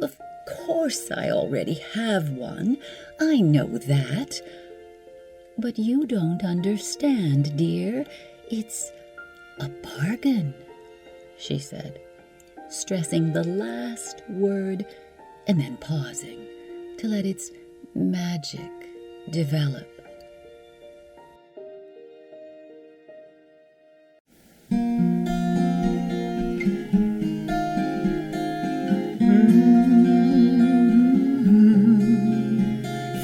Of course I already have one. I know that. But you don't understand, dear. It's a bargain, she said, stressing the last word and then pausing to let its magic develop.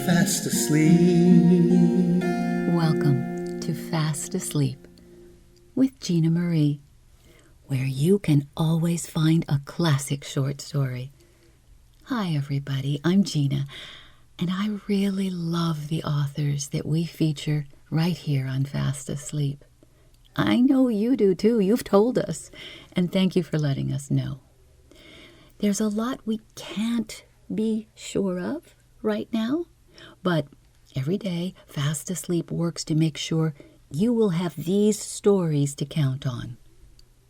Fast asleep. Welcome to Fast Asleep with Gina Marie, where you can always find a classic short story. Hi everybody, I'm Gina, and I really love the authors that we feature right here on Fast Asleep. I know you do too, you've told us, and thank you for letting us know. There's a lot we can't be sure of right now, but every day Fast Asleep works to make sure you will have these stories to count on,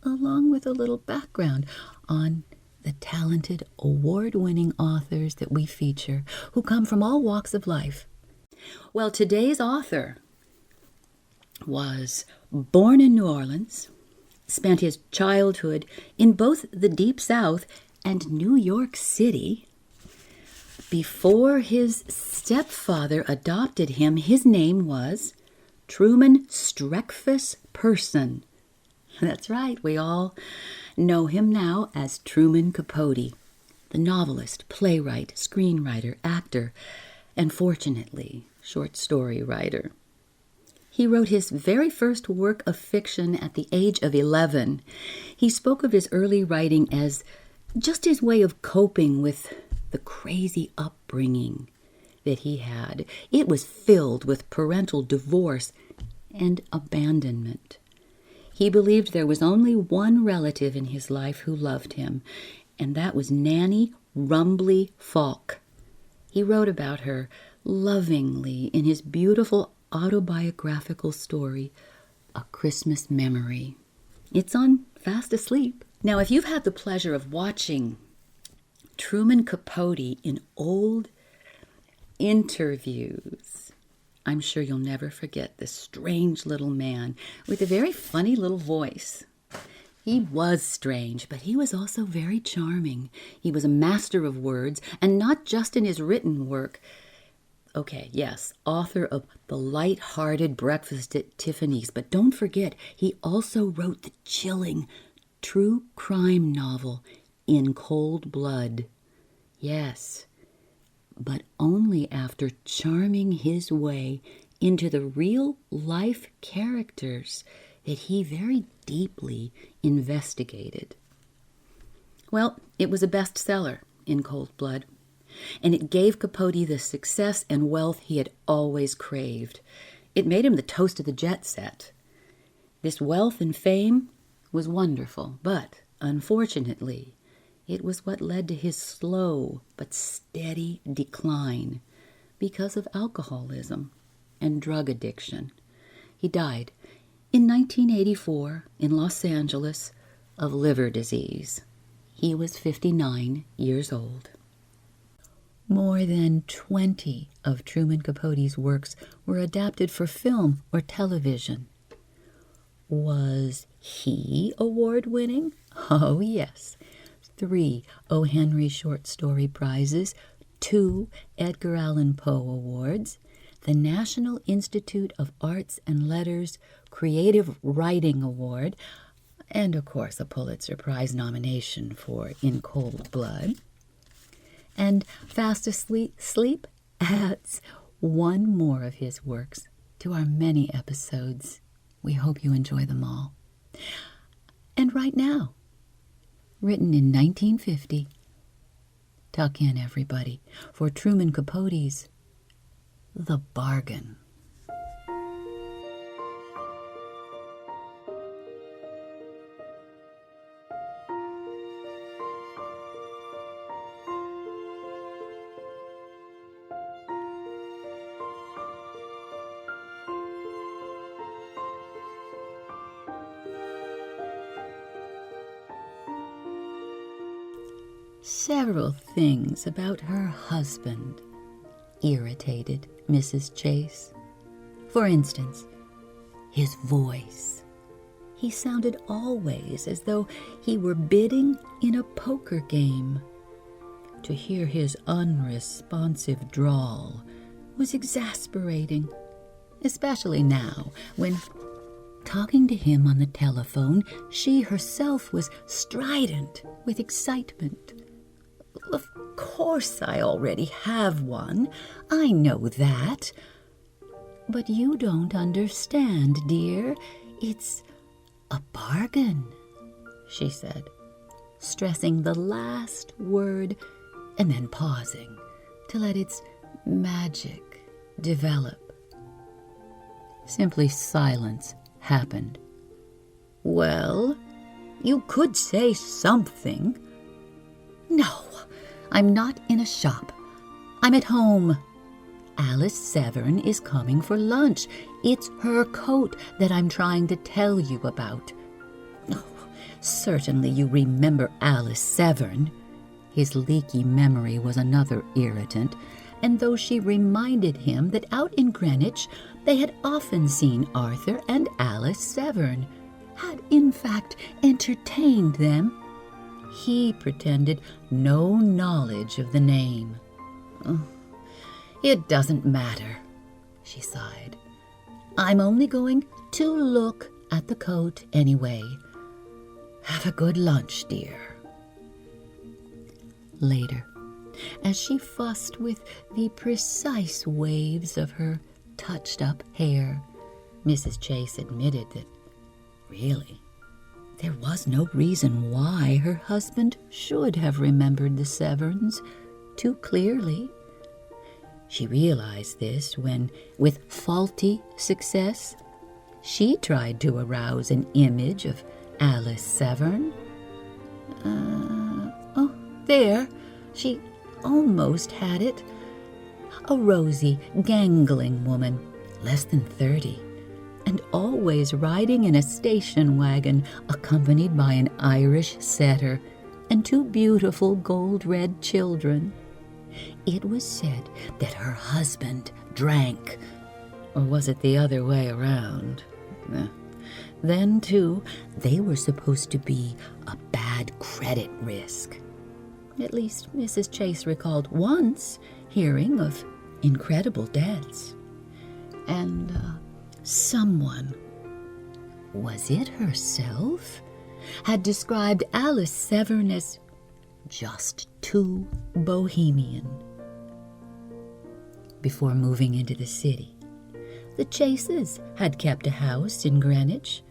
along with a little background on the talented, award-winning authors that we feature who come from all walks of life. Well, today's author was born in New Orleans, spent his childhood in both the Deep South and New York City. Before his stepfather adopted him, his name was Truman Streckfus Person. That's right, we all know him now as Truman Capote, the novelist, playwright, screenwriter, actor, and fortunately, short story writer. He wrote his very first work of fiction at the age of 11. He spoke of his early writing as just his way of coping with the crazy upbringing that he had. It was filled with parental divorce and abandonment. He believed there was only one relative in his life who loved him, and that was Nanny Rumbly Falk. He wrote about her lovingly in his beautiful autobiographical story, A Christmas Memory. It's on Fast Asleep. Now, if you've had the pleasure of watching Truman Capote in old interviews, I'm sure you'll never forget this strange little man with a very funny little voice. He was strange, but he was also very charming. He was a master of words, and not just in his written work. Okay, yes, author of The Light-Hearted Breakfast at Tiffany's, but don't forget, he also wrote the chilling true crime novel In Cold Blood. Yes, but only after charming his way into the real-life characters that he very deeply investigated. Well, it was a bestseller, In Cold Blood, and it gave Capote the success and wealth he had always craved. It made him the toast of the jet set. This wealth and fame was wonderful, but unfortunately, it was what led to his slow but steady decline because of alcoholism and drug addiction. He died in 1984 in Los Angeles of liver disease. He was 59 years old. More than 20 of Truman Capote's works were adapted for film or television. Was he award-winning? Oh, yes. 3 O. Henry Short Story Prizes, 2 Edgar Allan Poe Awards, the National Institute of Arts and Letters Creative Writing Award, and, of course, a Pulitzer Prize nomination for In Cold Blood. And Fast Asleep adds one more of his works to our many episodes. We hope you enjoy them all. And right now, written in 1950, tuck in everybody, for Truman Capote's The Bargain. Several things about her husband irritated Mrs. Chase. For instance, his voice. He sounded always as though he were bidding in a poker game. To hear his unresponsive drawl was exasperating, especially now when, talking to him on the telephone, she herself was strident with excitement. "Of course I already have one. I know that. But you don't understand, dear. It's a bargain," she said, stressing the last word and then pausing to let its magic develop. Simply silence happened. "Well, you could say something." "No, I'm not in a shop. I'm at home. Alice Severn is coming for lunch. It's her coat that I'm trying to tell you about." "Oh, certainly you remember Alice Severn." His leaky memory was another irritant, and though she reminded him that out in Greenwich they had often seen Arthur and Alice Severn, had in fact entertained them, he pretended no knowledge of the name. "Oh, it doesn't matter," she sighed. "I'm only going to look at the coat anyway. Have a good lunch, dear." Later, as she fussed with the precise waves of her touched-up hair, Mrs. Chase admitted that, really, there was no reason why her husband should have remembered the Severns too clearly. She realized this when, with faulty success, she tried to arouse an image of Alice Severn. There, she almost had it. A rosy, gangling woman, less than 30, and always riding in a station wagon accompanied by an Irish setter and 2 beautiful gold-red children. It was said that her husband drank, or was it the other way around? Then, too, they were supposed to be a bad credit risk. At least Mrs. Chase recalled once hearing of incredible debts. And someone, was it herself, had described Alice Severn as just too bohemian. Before moving into the city, the Chases had kept a house in Greenwich,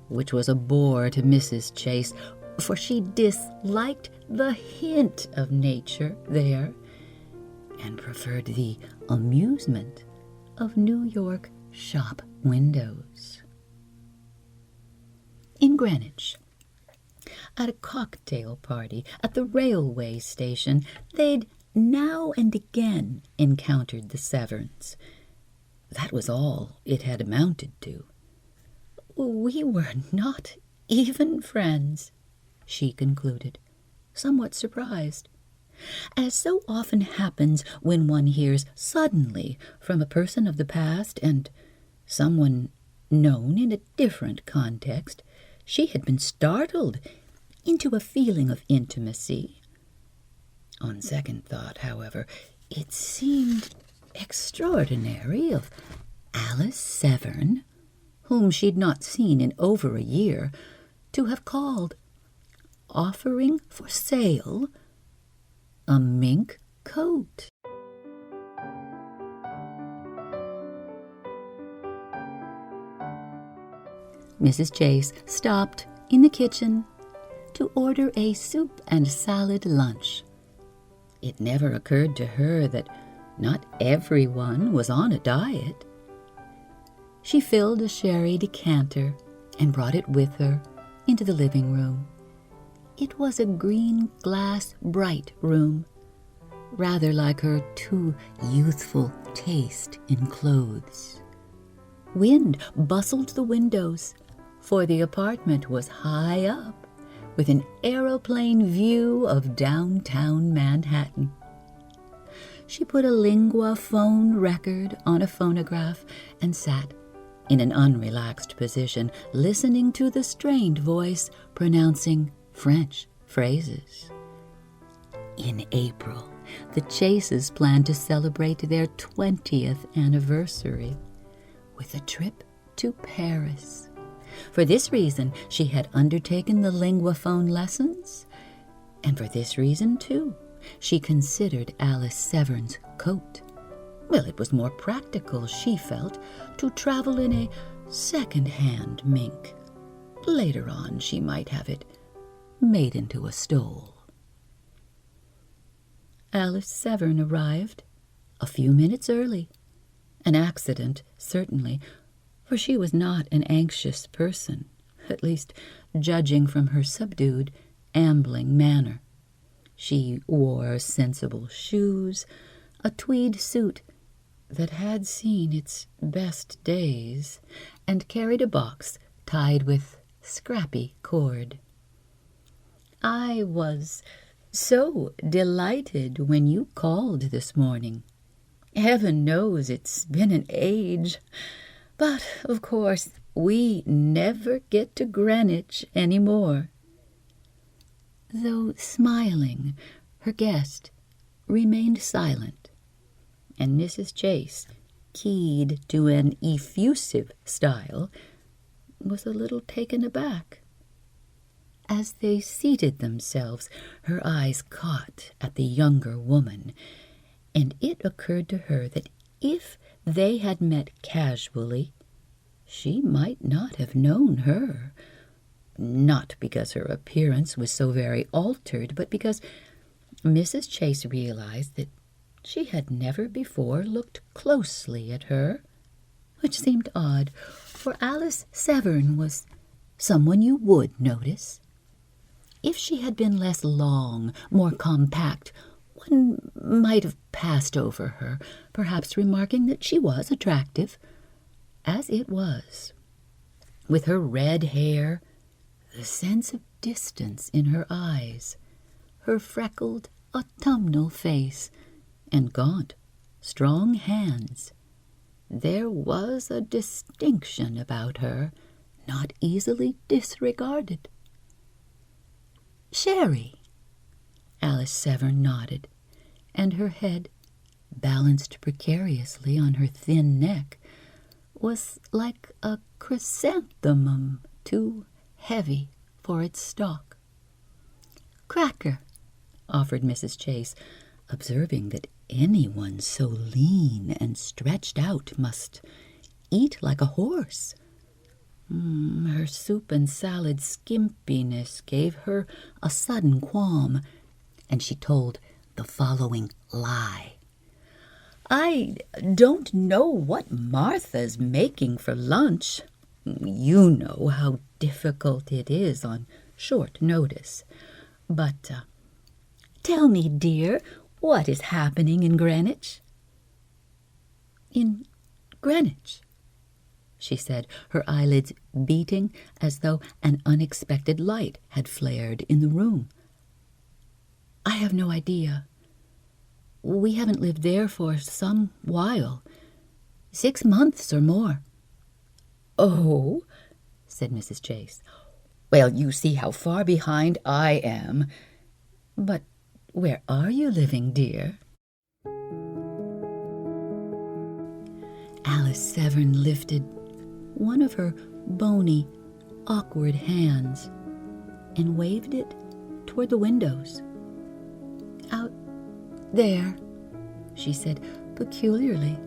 which was a bore to Mrs. Chase, for she disliked the hint of nature there and preferred the amusement of New York shop windows. In Greenwich, at a cocktail party at the railway station, they'd now and again encountered the Severns. That was all it had amounted to. "We were not even friends," she concluded, somewhat surprised. As so often happens when one hears suddenly from a person of the past and someone known in a different context, she had been startled into a feeling of intimacy. On second thought, however, it seemed extraordinary of Alice Severn, whom she'd not seen in over a year, to have called, offering for sale, a mink coat. Mrs. Chase stopped in the kitchen to order a soup and salad lunch. It never occurred to her that not everyone was on a diet. She filled a sherry decanter and brought it with her into the living room. It was a green glass bright room, rather like her too youthful taste in clothes. Wind bustled the windows, for the apartment was high up, with an aeroplane view of downtown Manhattan. She put a lingua phone record on a phonograph and sat in an unrelaxed position, listening to the strained voice pronouncing French phrases. In April, the Chases planned to celebrate their 20th anniversary with a trip to Paris. For this reason, she had undertaken the linguaphone lessons, and for this reason, too, she considered Alice Severn's coat. Well, it was more practical, she felt, to travel in a second-hand mink. Later on, she might have it made into a stole. Alice Severn arrived a few minutes early. An accident, certainly, for she was not an anxious person, at least judging from her subdued, ambling manner. She wore sensible shoes, a tweed suit that had seen its best days, and carried a box tied with scrappy cord. "I was so delighted when you called this morning. Heaven knows it's been an age, but, of course, we never get to Greenwich any more." Though smiling, her guest remained silent, and Mrs. Chase, keyed to an effusive style, was a little taken aback. As they seated themselves, her eyes caught at the younger woman, and it occurred to her that if they had met casually, she might not have known her. Not because her appearance was so very altered, but because Mrs. Chase realized that she had never before looked closely at her, which seemed odd, for Alice Severn was someone you would notice. If she had been less long, more compact, one might have passed over her, perhaps remarking that she was attractive. As it was, with her red hair, the sense of distance in her eyes, her freckled autumnal face, and gaunt, strong hands, there was a distinction about her not easily disregarded. "Sherry," Alice Severn nodded, and her head, balanced precariously on her thin neck, was like a chrysanthemum too heavy for its stalk. "Cracker," offered Mrs. Chase, observing that anyone so lean and stretched out must eat like a horse. Her soup and salad skimpiness gave her a sudden qualm, and she told the following lie. "I don't know what Martha's making for lunch. You know how difficult it is on short notice. But tell me, dear, what is happening in Greenwich?" "In Greenwich?" she said, her eyelids beating as though an unexpected light had flared in the room. "I have no idea. We haven't lived there for some while, 6 months or more." "Oh," said Mrs. Chase. "Well, you see how far behind I am. But where are you living, dear?" Alice Severn lifted one of her bony, awkward hands and waved it toward the windows. "Out there," she said peculiarly.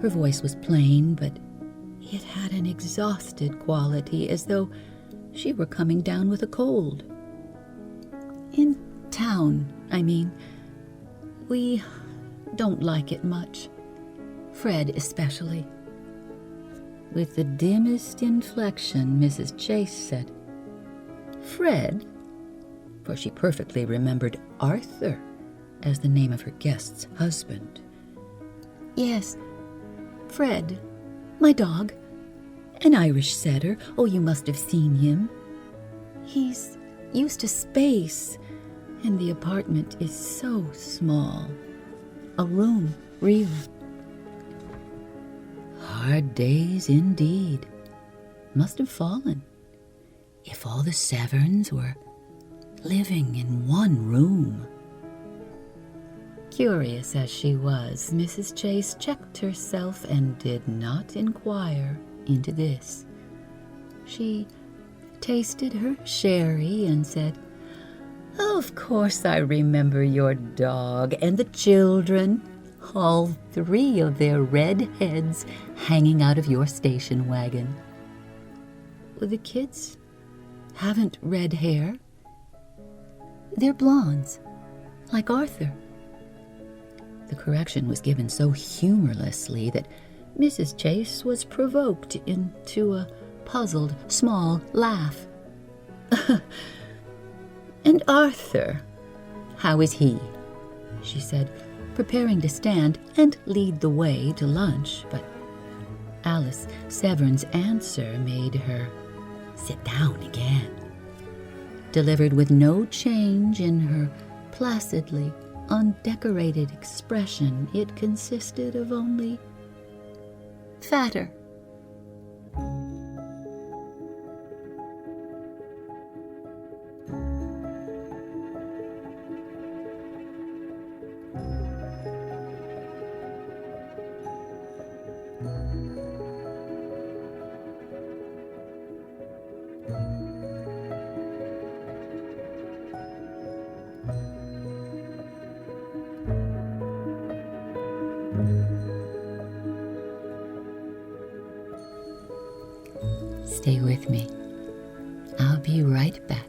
Her voice was plain, but it had an exhausted quality, as though she were coming down with a cold. "In town, I mean. We don't like it much. Fred especially." With the dimmest inflection, Mrs. Chase said, "Fred?" For she perfectly remembered Arthur as the name of her guest's husband. "Yes, Fred, my dog. An Irish setter. Oh, you must have seen him. He's used to space, and the apartment is so small. A room, really. Hard days indeed. Must have fallen. If all the Severns were living in one room. Curious as she was, Mrs. Chase checked herself and did not inquire into this. She tasted her sherry and said, "Of course I remember your dog and the children, all 3 of their red heads hanging out of your station wagon." "The kids haven't red hair. They're blondes, like Arthur." The correction was given so humorlessly that Mrs. Chase was provoked into a puzzled, small laugh. "And Arthur, how is he?" she said, preparing to stand and lead the way to lunch, but Alice Severn's answer made her sit down again. Delivered with no change in her placidly undecorated expression, it consisted of only fatter. Stay with me. I'll be right back.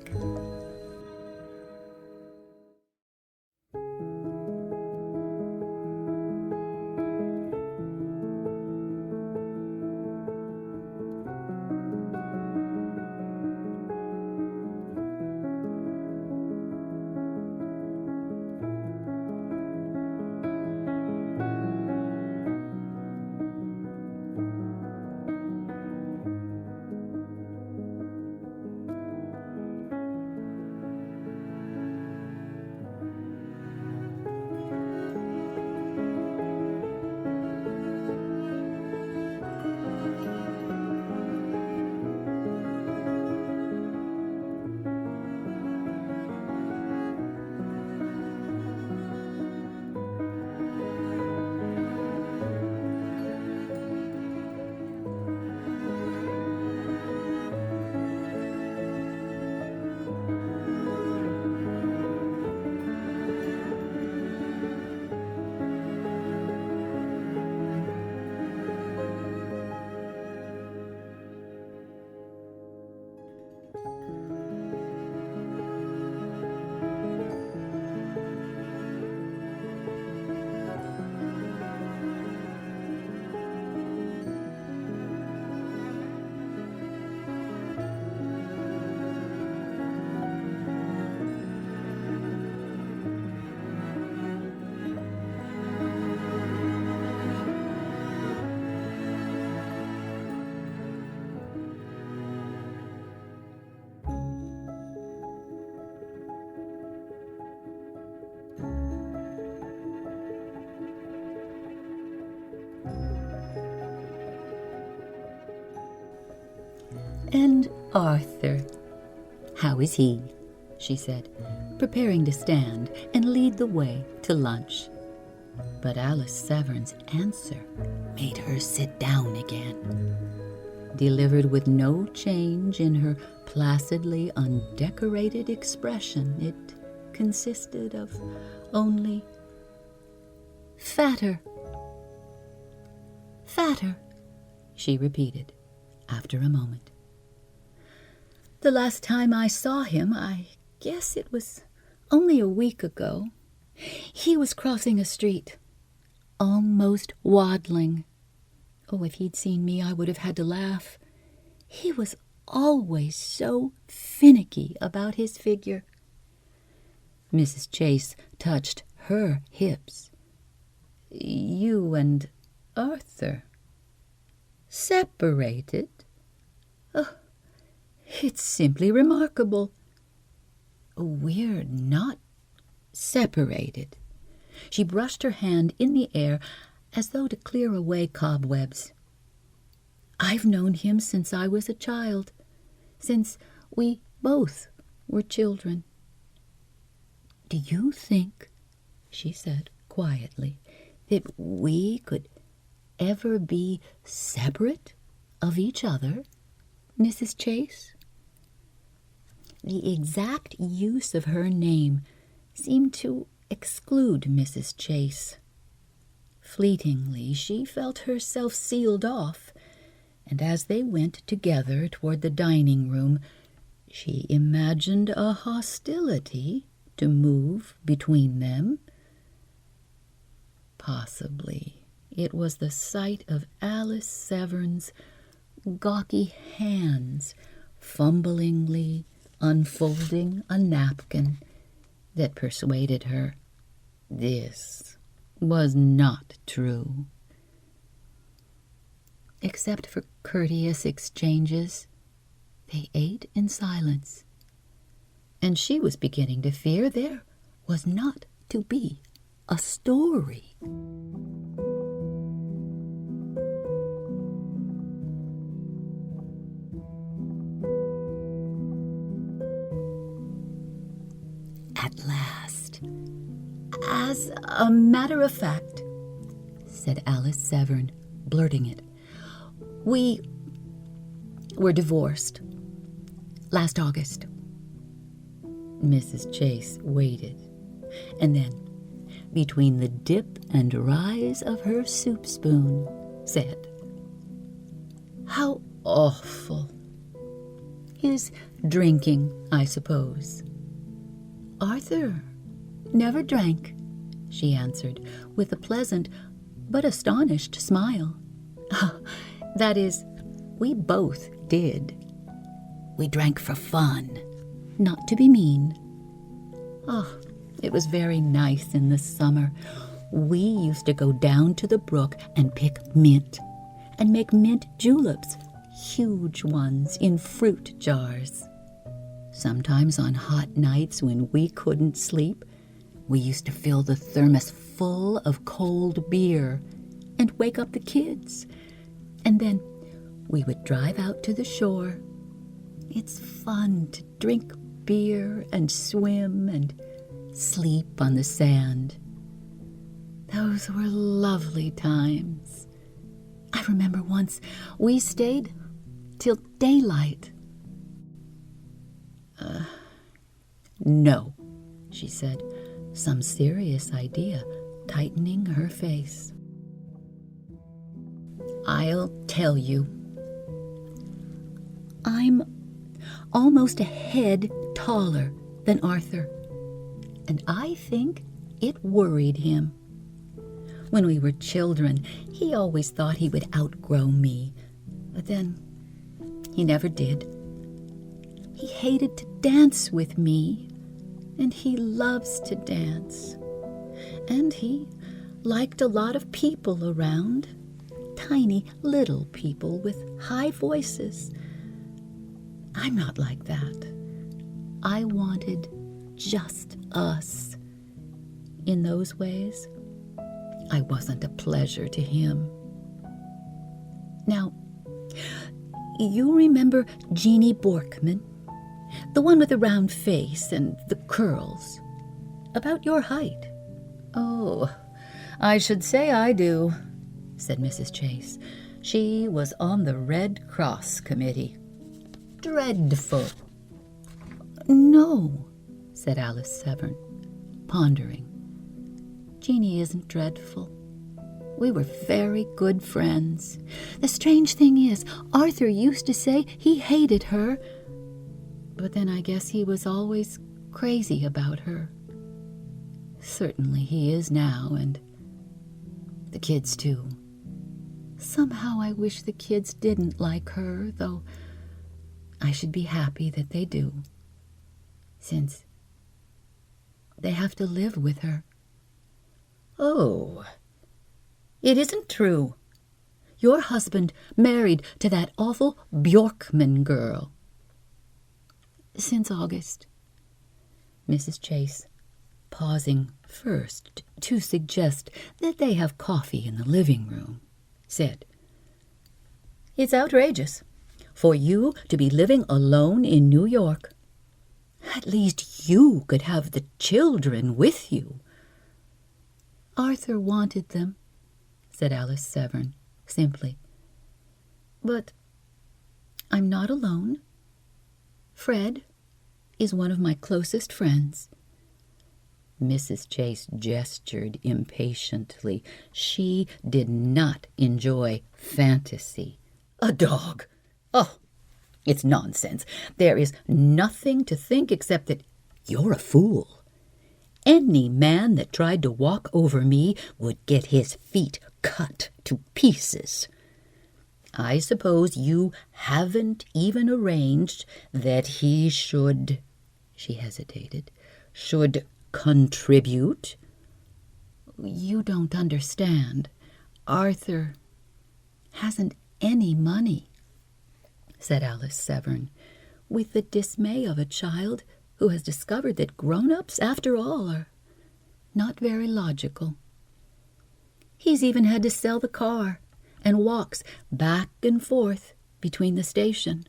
"And Arthur, how is he?" she said, preparing to stand and lead the way to lunch. But Alice Severn's answer made her sit down again. Delivered with no change in her placidly undecorated expression, it consisted of only fatter. "Fatter," she repeated after a moment. "The last time I saw him, I guess it was only a week ago. He was crossing a street, almost waddling. Oh, if he'd seen me, I would have had to laugh. He was always so finicky about his figure." Mrs. Chase touched her hips. "You and Arthur separated? Oh, it's simply remarkable." We're not separated. She brushed her hand in the air as though to clear away cobwebs. I've known him since I was a child, since we both were children. Do you think, she said quietly, that we could ever be separate of each other, Mrs. Chase? The exact use of her name seemed to exclude Mrs. Chase. Fleetingly, she felt herself sealed off, and as they went together toward the dining room, she imagined a hostility to move between them. Possibly it was the sight of Alice Severn's gawky hands fumblingly unfolding a napkin that persuaded her this was not true. Except for courteous exchanges, they ate in silence, and she was beginning to fear there was not to be a story. At last, as a matter of fact, said Alice Severn, blurting it, we were divorced last August. Mrs. Chase waited, and then, between the dip and rise of her soup spoon, said, "How awful! His drinking, I suppose." "Arthur never drank," she answered, with a pleasant but astonished smile. "That is, we both did. We drank for fun, not to be mean. Oh, it was very nice in the summer. We used to go down to the brook and pick mint, and make mint juleps, huge ones in fruit jars. Sometimes on hot nights when we couldn't sleep, we used to fill the thermos full of cold beer and wake up the kids. And then we would drive out to the shore. It's fun to drink beer and swim and sleep on the sand. Those were lovely times. I remember once we stayed till daylight." No, she said, some serious idea tightening her face. "I'll tell you. I'm almost a head taller than Arthur, and I think it worried him. When we were children, he always thought he would outgrow me, but then he never did. He hated to dance with me, and he loves to dance. And he liked a lot of people around, tiny little people with high voices. I'm not like that. I wanted just us. In those ways, I wasn't a pleasure to him. Now, you remember Jeannie Borkman? The one with the round face and the curls. About your height." "Oh, I should say I do," said Mrs. Chase. "She was on the Red Cross committee. Dreadful." "No," said Alice Severn, pondering. "Jeannie isn't dreadful. We were very good friends. The strange thing is, Arthur used to say he hated her, but then I guess he was always crazy about her. Certainly he is now, and the kids too. Somehow I wish the kids didn't like her, though I should be happy that they do, since they have to live with her." "Oh, it isn't true. Your husband married to that awful Bjorkman girl." "Since August." Mrs. Chase, pausing first to suggest that they have coffee in the living room, said, "It's outrageous for you to be living alone in New York. At least you could have the children with you." "Arthur wanted them," said Alice Severn simply. "But I'm not alone. Fred is one of my closest friends." Mrs. Chase gestured impatiently. She did not enjoy fantasy. "A dog! Oh, it's nonsense. There is nothing to think except that you're a fool. Any man that tried to walk over me would get his feet cut to pieces. I suppose you haven't even arranged that he should," she hesitated, "should contribute?" "You don't understand. Arthur hasn't any money," said Alice Severn, with the dismay of a child who has discovered that grown-ups, after all, are not very logical. "He's even had to sell the car and walks back and forth between the station.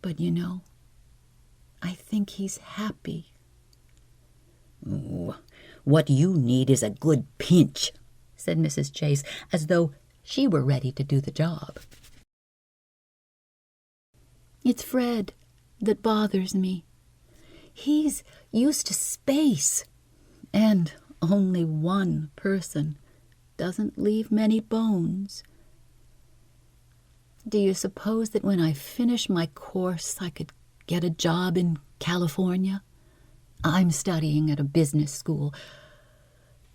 But you know, I think he's happy." "What you need is a good pinch," said Mrs. Chase, as though she were ready to do the job. "It's Fred that bothers me. He's used to space, and only one person doesn't leave many bones. Do you suppose that when I finish my course I could get a job in California? I'm studying at a business school,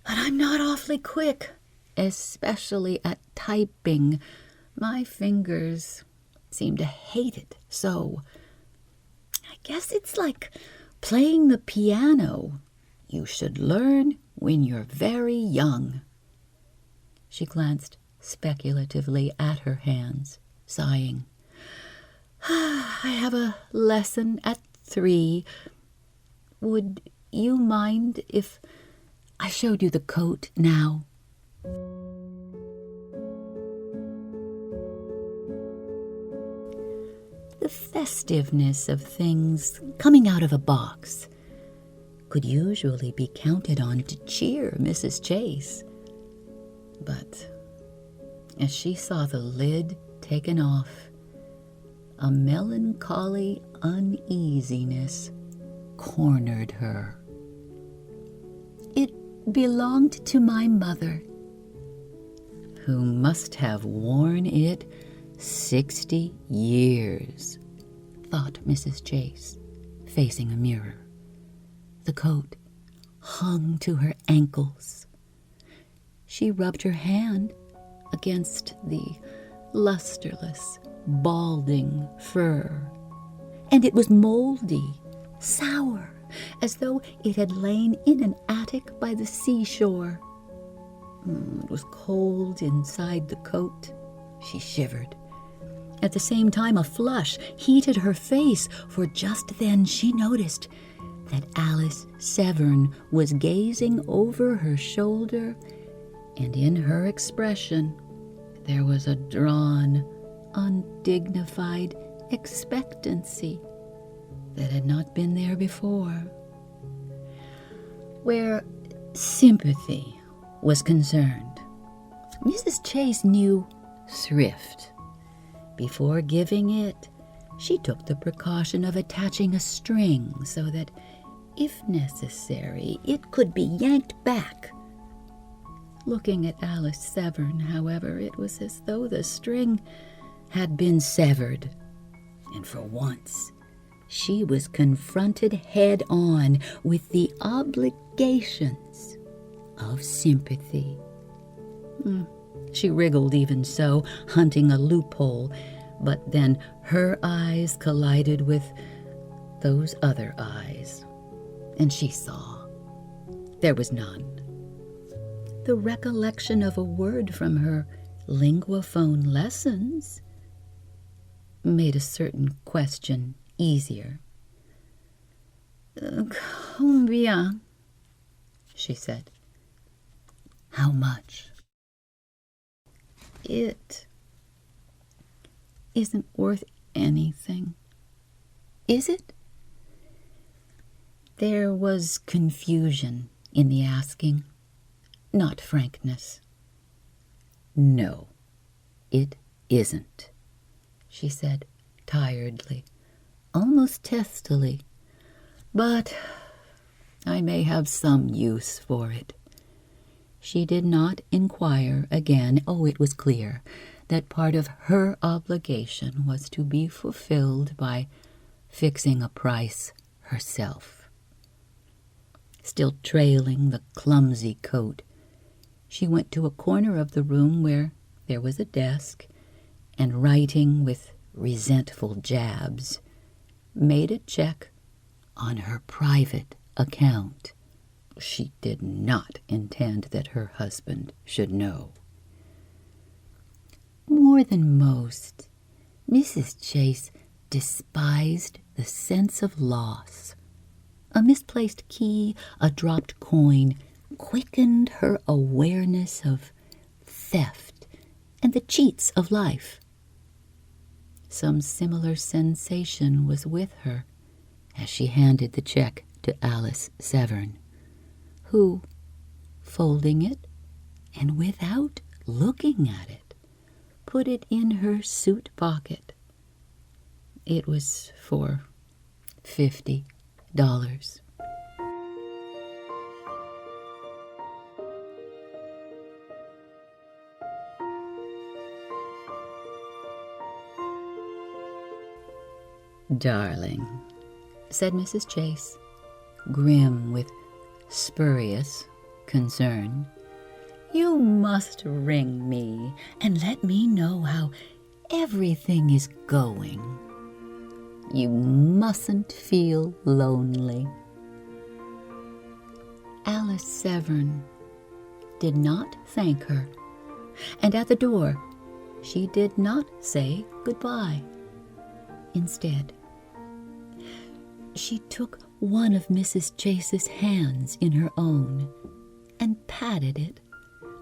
but I'm not awfully quick, especially at typing. My fingers seem to hate it so. I guess it's like playing the piano. You should learn when you're very young." She glanced speculatively at her hands, sighing. "I have a lesson at 3. Would you mind if I showed you the coat now?" The festiveness of things coming out of a box could usually be counted on to cheer Mrs. Chase. But as she saw the lid taken off, a melancholy uneasiness cornered her. "It belonged to my mother." "Who must have worn it 60 years, thought Mrs. Chase, facing a mirror. The coat hung to her ankles. She rubbed her hand against the lusterless, balding fur, and it was moldy, sour, as though it had lain in an attic by the seashore. It was cold inside the coat. She shivered. At the same time, a flush heated her face, for just then she noticed that Alice Severn was gazing over her shoulder, and in her expression there was a drawn, undignified expectancy that had not been there before. Where sympathy was concerned, Mrs. Chase knew thrift. Before giving it, she took the precaution of attaching a string so that, if necessary, it could be yanked back. Looking at Alice Severn, however, it was as though the string had been severed, and for once she was confronted head-on with the obligations of sympathy. She wriggled even so, hunting a loophole, but then her eyes collided with those other eyes, and she saw there was none. The recollection of a word from her linguaphone lessons made a certain question easier. Combien? She said. How much? It isn't worth anything. Is it? There was confusion in the asking, not frankness. No, it isn't, she said tiredly, almost testily. But I may have some use for it. She did not inquire again. Oh, it was clear that part of her obligation was to be fulfilled by fixing a price herself. Still trailing the clumsy coat, she went to a corner of the room where there was a desk, and writing with resentful jabs, made a check on her private account. She did not intend that her husband should know. More than most, Mrs. Chase despised the sense of loss. A misplaced key, a dropped coin, quickened her awareness of theft and the cheats of life. Some similar sensation was with her as she handed the check to Alice Severn, who, folding it and without looking at it, put it in her suit pocket. It was for $50. Darling, said Mrs. Chase, grim with spurious concern, you must ring me and let me know how everything is going. You mustn't feel lonely. Alice Severn did not thank her, and at the door she did not say goodbye. Instead, she took one of Mrs. Chase's hands in her own and patted it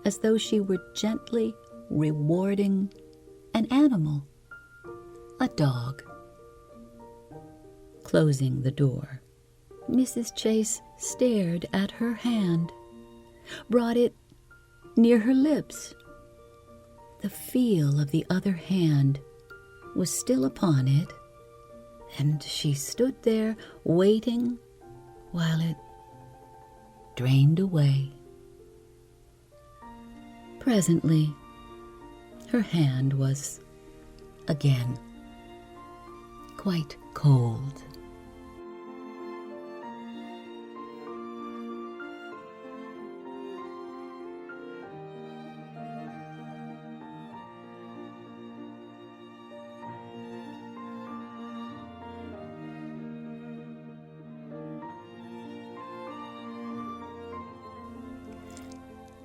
as though she were gently rewarding an animal, a dog. Closing the door, Mrs. Chase stared at her hand, brought it near her lips. The feel of the other hand was still upon it, and she stood there waiting while it drained away. Presently, her hand was again quite cold.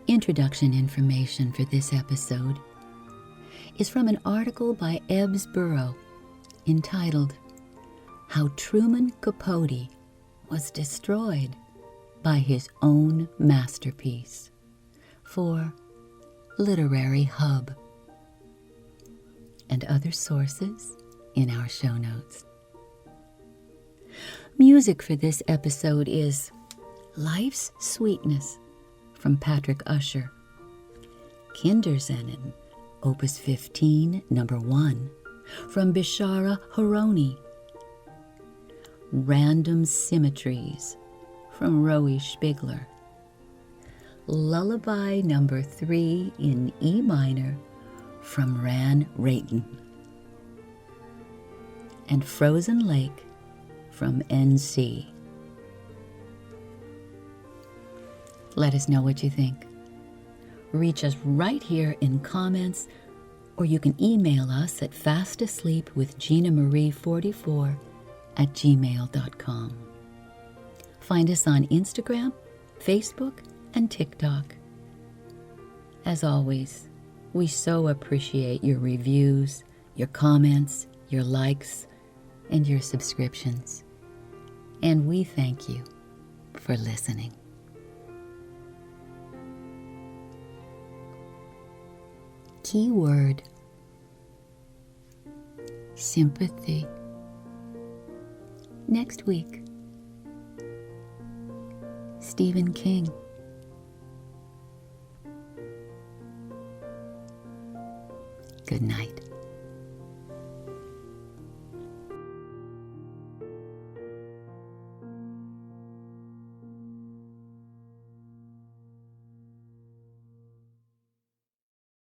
Introduction information for this episode is from an article by Ebbs Burrow entitled How Truman Capote Was Destroyed by His Own Masterpiece for Literary Hub, and other sources in our show notes. Music for this episode is Life's Sweetness from Patrick Usher, Kindersennen, Opus 15, Number 1, from Bishara Haroni, Random Symmetries from Rowie Spigler, Lullaby Number 3 in E minor from Ran Rayton, and Frozen Lake from NC. Let us know what you think. Reach us right here in comments, or you can email us at fastasleepwithginamarie44@gmail.com. Find us on Instagram, Facebook, and TikTok. As always, we so appreciate your reviews, your comments, your likes, and your subscriptions. And we thank you for listening. Keyword: sympathy. Next week, Stephen King. Good night.